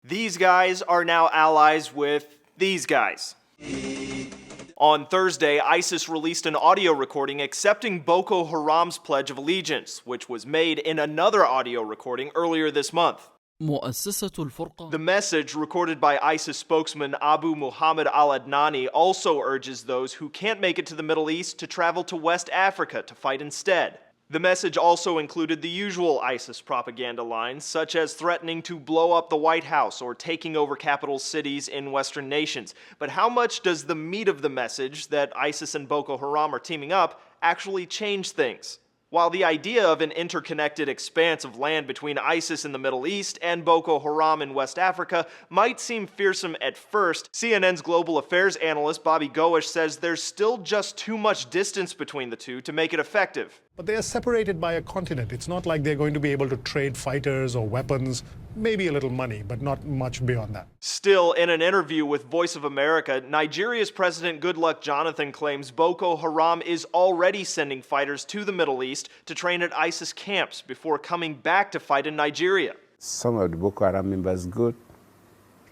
These guys are now allies with these guys. On Thursday, ISIS released an audio recording accepting Boko Haram's Pledge of Allegiance, which was made in another audio recording earlier this month. The message, recorded by ISIS spokesman Abu Muhammad al-Adnani, also urges those who can't make it to the Middle East to travel to West Africa to fight instead. The message also included the usual ISIS propaganda lines, such as threatening to blow up the White House or taking over capital cities in Western nations. But how much does the meat of the message, that ISIS and Boko Haram are teaming up, actually change things? While the idea of an interconnected expanse of land between ISIS in the Middle East and Boko Haram in West Africa might seem fearsome at first, CNN's global affairs analyst Bobby Goish says there's still just too much distance between the two to make it effective. But they are separated by a continent. It's not like they're going to be able to trade fighters or weapons, maybe a little money, but not much beyond that. Still, in an interview with Voice of America, Nigeria's President Goodluck Jonathan claims Boko Haram is already sending fighters to the Middle East to train at ISIS camps before coming back to fight in Nigeria. Some of the Boko Haram members go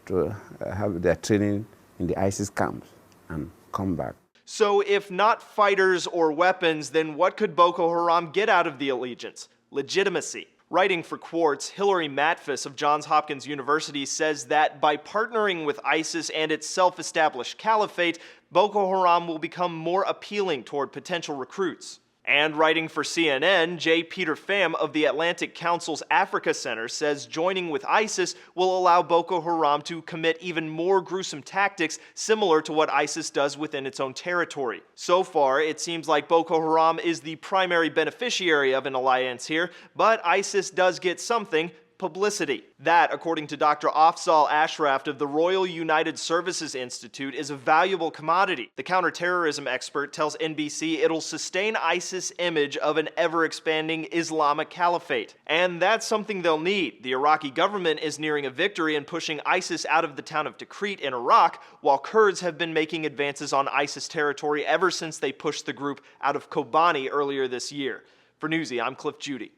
to have their training in the ISIS camps and come back. So if not fighters or weapons, then what could Boko Haram get out of the allegiance? Legitimacy. Writing for Quartz, Hilary Matfis of Johns Hopkins University says that by partnering with ISIS and its self-established caliphate, Boko Haram will become more appealing toward potential recruits. And writing for CNN, J. Peter Pham of the Atlantic Council's Africa Center says joining with ISIS will allow Boko Haram to commit even more gruesome tactics similar to what ISIS does within its own territory. So far, it seems like Boko Haram is the primary beneficiary of an alliance here, but ISIS does get something: publicity. That, according to Dr. Afzal Ashraf of the Royal United Services Institute, is a valuable commodity. The counterterrorism expert tells NBC it'll sustain ISIS' image of an ever-expanding Islamic caliphate. And that's something they'll need. The Iraqi government is nearing a victory in pushing ISIS out of the town of Tikrit in Iraq, while Kurds have been making advances on ISIS territory ever since they pushed the group out of Kobani earlier this year. For Newsy, I'm Cliff Judy.